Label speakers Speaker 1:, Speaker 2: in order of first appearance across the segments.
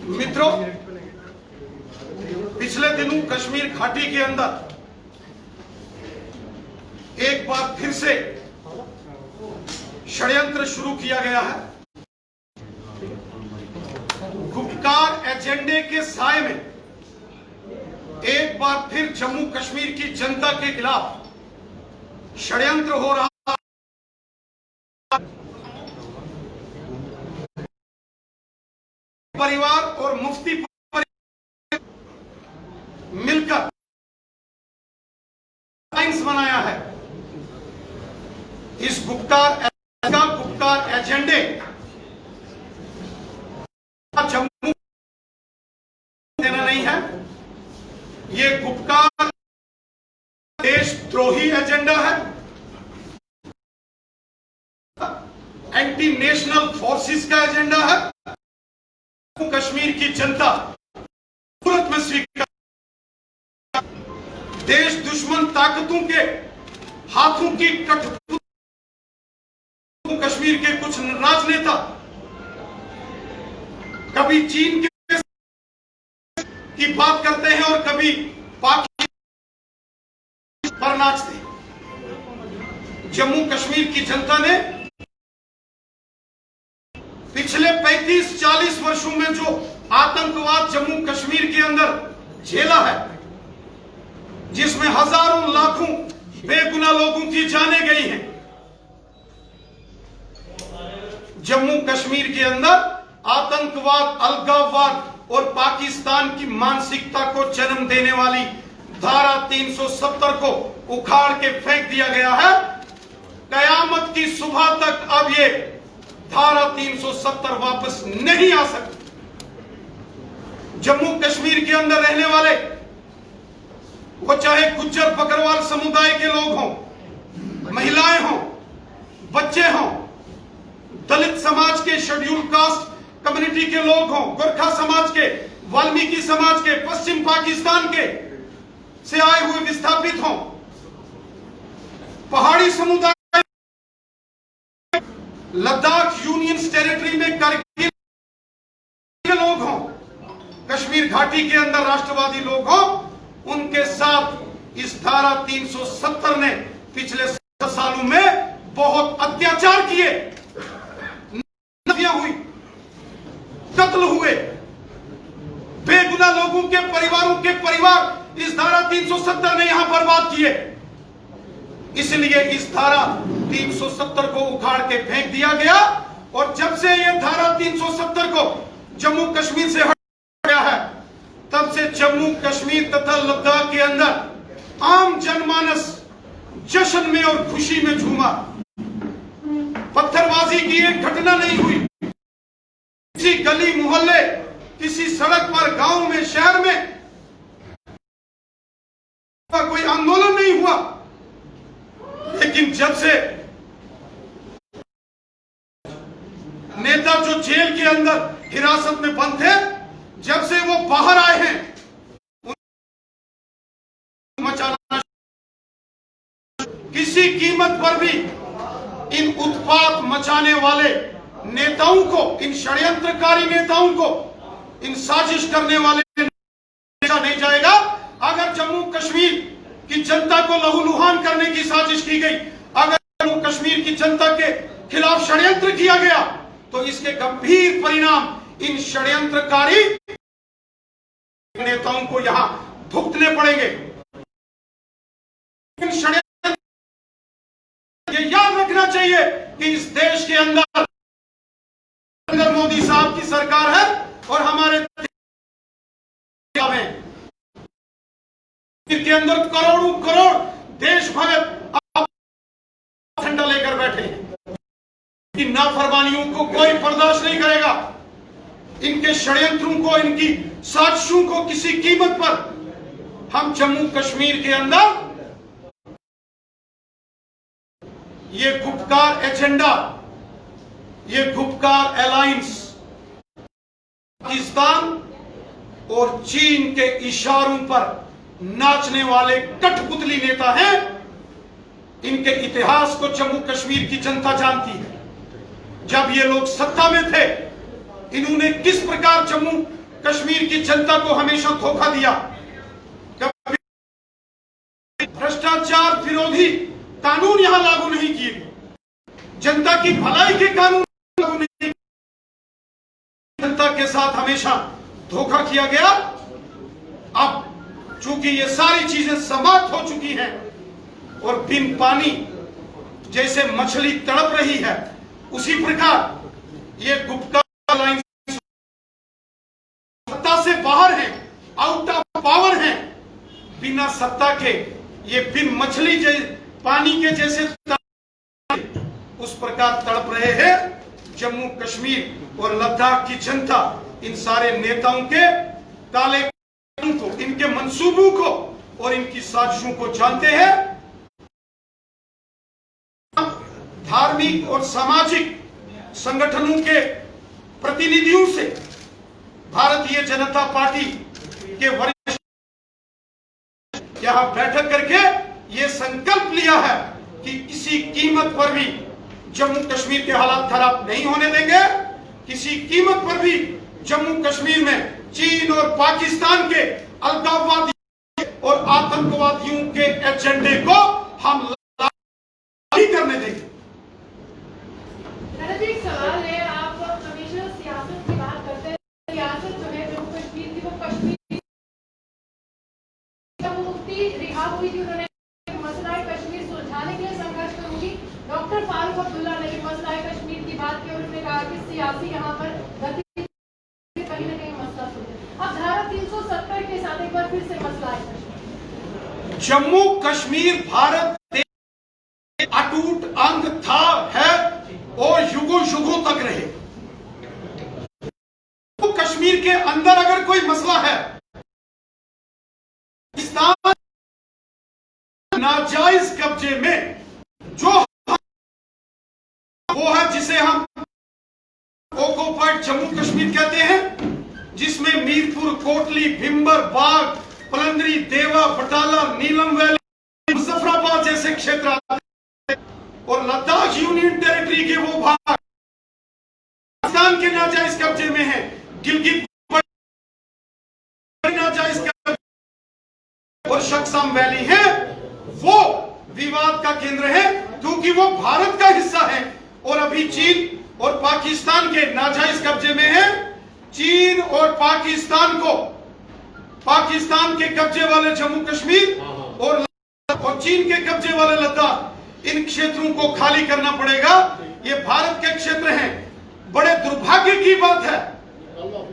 Speaker 1: मित्रों, पिछले दिनों कश्मीर घाटी के अंदर एक बार फिर से षड्यंत्र शुरू किया गया है। गुप्तकार एजेंडे के साए में एक बार फिर जम्मू कश्मीर की जनता के खिलाफ षड्यंत्र हो रहा है। परिवार और मुफ्ती मिलकर अलायंस बनाया है। इस गुप्तकार एजेंडे जम्मू देना नहीं है। ये गुप्तकार देशद्रोही एजेंडा है। एंटी नेशनल फोर्सेस का एजेंडा है। कश्मीर की जनता तुरंत में स्वीकार, देश दुश्मन ताकतों के हाथों की कठपुतली कश्मीर के कुछ राजनेता कभी चीन की बात करते हैं और कभी पाकिस्तान पर नाचते हैं। जम्मू कश्मीर की जनता ने पिछले 35-40 वर्षों में जो आतंकवाद जम्मू कश्मीर के अंदर झेला है, जिसमें हजारों लाखों बेगुनाह लोगों की जानें गई हैं, जम्मू कश्मीर के अंदर आतंकवाद, अलगाववाद और पाकिस्तान की मानसिकता को जन्म देने वाली धारा 370 को उखाड़ के फेंक दिया गया है। कयामत की सुबह तक अब ये धारा 370 वापस नहीं आ सकती। जम्मू कश्मीर के अंदर रहने वाले, वो चाहे गुज्जर बकरवाल समुदाय के लोग हों, महिलाएं हों, बच्चे हों, दलित समाज के, शेड्यूल कास्ट कम्युनिटी के लोग हों, गोरखा समाज के, वाल्मीकि समाज के, पश्चिम पाकिस्तान के से आए हुए विस्थापित हों, पहाड़ी समुदाय, लद्दाख यूनियन टेरिटरी में कारगिल के लोग हों, कश्मीर घाटी के अंदर राष्ट्रवादी लोग हों, उनके साथ इस धारा 370 ने पिछले 7 सालों में बहुत अत्याचार किए, नफियां हुई, कत्ल हुए, बेगुनाह लोगों के परिवारों के परिवार इस धारा 370 ने यहां बर्बाद किए। इसलिए इस धारा 370 को उखाड़ के फेंक दिया गया। और जब से यह धारा 370 को जम्मू कश्मीर से हटाया गया है, तब से जम्मू कश्मीर तथा लद्दाख के अंदर आम जनमानस जश्न में और खुशी में झूमा। पत्थरबाजी की एक घटना नहीं हुई। किसी गली मोहल्ले, किसी सड़क पर, गांव में, शहर में कोई आंदोलन नहीं हुआ। लेकिन जब से नेता जो जेल के अंदर हिरासत में बंद थे, जब से वो बाहर आए हैं, मचाना, किसी कीमत पर भी इन उत्पात मचाने वाले नेताओं को, इन षड्यंत्रकारी नेताओं को, इन साजिश करने वाले नहीं जाएगा। अगर जम्मू कश्मीर की जनता को लहूलुहान करने की साजिश की गई, अगर जम्मू कश्मीर की जनता के खिलाफ षड्यंत्र किया गया, तो इसके गंभीर परिणाम इन षड्यंत्रकारी नेताओं को यहां भुगतने पड़ेंगे। इन षड्यंत्र, ये याद रखना चाहिए कि इस देश के अंदर मोदी साहब की सरकार है और हमारे के अंदर करोड़ों करोड़ देश भक्त झंडा लेकर बैठे हैं। इनकी नाफरमानियों को कोई बर्दाश्त नहीं करेगा। इनके षड्यंत्रों को, इनकी साजिशों को किसी कीमत पर हम जम्मू कश्मीर के अंदर ये गुप्तकार एजेंडा, ये गुप्तकार अलायंस पाकिस्तान और चीन के इशारों पर नाचने वाले कठपुतली नेता हैं। इनके इतिहास को जम्मू कश्मीर की जनता जानती है। जब ये लोग सत्ता में थे, इन्होंने किस प्रकार जम्मू कश्मीर की जनता को हमेशा धोखा दिया। कभी भ्रष्टाचार विरोधी कानून यहां लागू नहीं किए, जनता की भलाई के कानून लागू नहीं, जनता के साथ हमेशा धोखा किया गया। अब चूंकि ये सारी चीजें समाप्त हो चुकी हैं और बिन पानी जैसे मछली तड़प रही है, उसी प्रकार ये गुप्ता लाइन सत्ता से बाहर है, आउट ऑफ पावर है, बिना सत्ता के ये बिन मछली पानी के जैसे उस प्रकार तड़प रहे हैं जम्मू कश्मीर और लद्दाख की जनता। इन सारे नेताओं के काले को, इनके मंसूबों को और इनकी साजिशों को जानते हैं। धार्मिक और सामाजिक संगठनों के प्रतिनिधियों से भारतीय जनता पार्टी के वरिष्ठ यहां बैठक करके ये संकल्प लिया है कि किसी कीमत पर भी जम्मू कश्मीर के हालात खराब नहीं होने देंगे, किसी कीमत पर भी जम्मू कश्मीर में चीन और पाकिस्तान के अलगाववादी और आतंकवादियों के एजेंडे को हम नहीं करने देंगे।
Speaker 2: एक सवाल है, आप हमेशा सियासत की बात करते हैं, सियासत जो है जम्मू कश्मीर की वो कश्मीर मुफ्ती रिहा हुई थी, उन्होंने मसला कश्मीर सुलझाने के लिए संघर्ष करूंगी। डॉक्टर फारूक अब्दुल्ला ने मसला कश्मीर की बात की और उन्होंने कहा कि सियासी यहाँ पर गति कहीं न कहीं मसला सुलझे। अब धारा 370 के साथ एक बार फिर से मसला है।
Speaker 1: जम्मू कश्मीर भारत अटूट अंग था, है और युगों युगों तक रहे। तो कश्मीर के अंदर अगर कोई मसला है, पाकिस्तान नाजायज कब्जे में जो वो है जिसे हम ऑक्युपाइड जम्मू कश्मीर कहते हैं, जिसमें मीरपुर, कोटली, भिंबर, बाग, पलंदरी, देवा, बटाला, नीलम वैली, मुजफ्फराबाद जैसे क्षेत्र आते हैं और लद्दाख यूनियन टेरिटरी के वो भाग पाकिस्तान के नाजायज कब्जे में है। गिलगित नाजायज कब्जे और शक्सम वैली है, वो विवाद का केंद्र है क्योंकि वो भारत का हिस्सा है और अभी चीन और पाकिस्तान के नाजायज कब्जे में है। चीन और पाकिस्तान को पाकिस्तान के कब्जे वाले जम्मू कश्मीर और चीन के कब्जे वाले लद्दाख, इन क्षेत्रों को खाली करना पड़ेगा। ये भारत के क्षेत्र हैं। बड़े दुर्भाग्य की बात है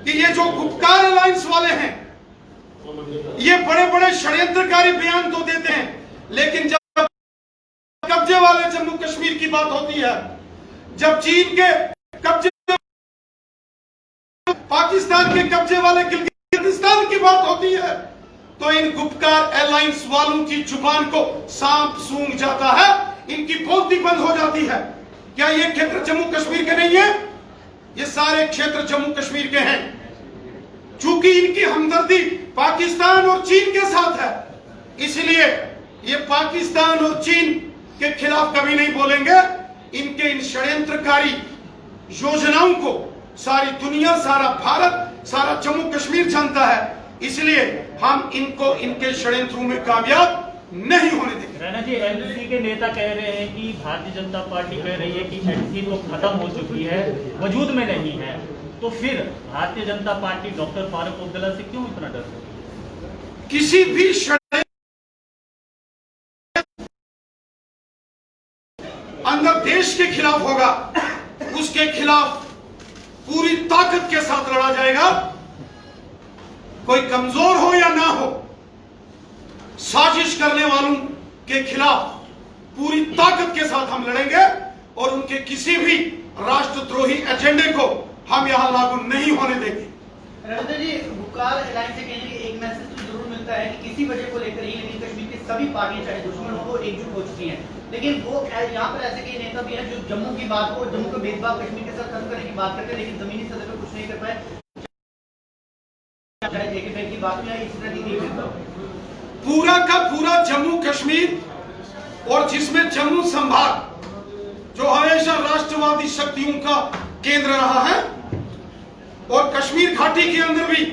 Speaker 1: कि ये जो गुपकार अलायंस वाले हैं, ये बड़े बड़े षड्यंत्रकारी बयान तो देते हैं, लेकिन जब कब्जे वाले जम्मू कश्मीर की बात होती है, जब चीन के कब्जे, पाकिस्तान के कब्जे वाले गिलगिस्तान की बात होती है, तो इन गुपकार अलायंस वालों की जुबान को सांप सूंघ जाता है, इनकी बोलती बंद हो जाती है। क्या ये क्षेत्र जम्मू कश्मीर के नहीं है? ये सारे क्षेत्र जम्मू कश्मीर के हैं। चूंकि इनकी हमदर्दी पाकिस्तान और चीन के साथ है, इसलिए ये पाकिस्तान और चीन के खिलाफ कभी नहीं बोलेंगे। इनके इन षड्यंत्रकारी योजनाओं को सारी दुनिया, सारा भारत, सारा जम्मू कश्मीर जानता है, इसलिए हम इनको इनके षड्यंत्रों में कामयाब नहीं होने देंगे।
Speaker 3: रैना जी, एनसी के नेता कह रहे हैं कि भारतीय जनता पार्टी कह रही है कि एनसी तो खत्म हो चुकी है, वजूद में नहीं है, तो फिर भारतीय जनता पार्टी डॉक्टर फारूक अब्दुल्ला से क्यों इतना डर रही है?
Speaker 1: किसी भी अंदर देश के खिलाफ होगा, उसके खिलाफ पूरी ताकत के साथ लड़ा जाएगा। कोई कमजोर हो या ना हो, साजिश करने वालों के खिलाफ पूरी ताकत के साथ हम लड़ेंगे और उनके किसी भी राष्ट्रद्रोही एजेंडे को हम यहां लागू नहीं होने देंगे।
Speaker 4: रविंद्र जी, गुपकार अलायंस से कहने के एक मैसेज तो जरूर मिलता है कि किसी वजह को लेकर ही, लेकिन कश्मीर की सभी पार्टियां चाहे दुश्मन हो, वो एकजुट हो चुकी हैं। लेकिन वो यहाँ पर ऐसे कई नेता भी हैं जो जम्मू की बात को, जम्मू का भेदभाव कश्मीर के साथ खत्म करने की बात करते हैं, लेकिन जमीनी सतह पर कुछ नहीं कर पाए। की बात में इस तरह की
Speaker 1: पूरा का पूरा जम्मू कश्मीर और जिसमें जम्मू संभाग जो हमेशा राष्ट्रवादी शक्तियों का केंद्र रहा है, और कश्मीर घाटी के अंदर भी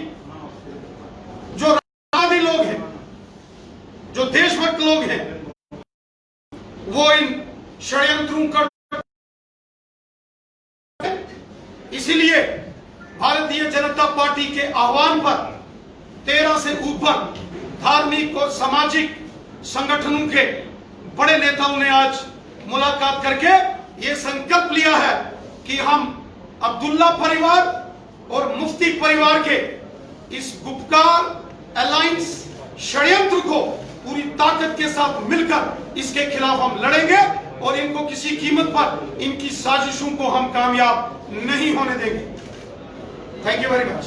Speaker 1: जो राजनीतिक लोग हैं, जो देशभक्त लोग हैं, वो इन षड्यंत्रों का, इसीलिए भारतीय जनता पार्टी के आह्वान पर 13 से ऊपर धार्मिक और सामाजिक संगठनों के बड़े नेताओं ने आज मुलाकात करके ये संकल्प लिया है कि हम अब्दुल्ला परिवार और मुफ्ती परिवार के इस गुपकार अलायंस षड्यंत्र को पूरी ताकत के साथ मिलकर इसके खिलाफ हम लड़ेंगे और इनको किसी कीमत पर इनकी साजिशों को हम कामयाब नहीं होने देंगे। Thank you very much.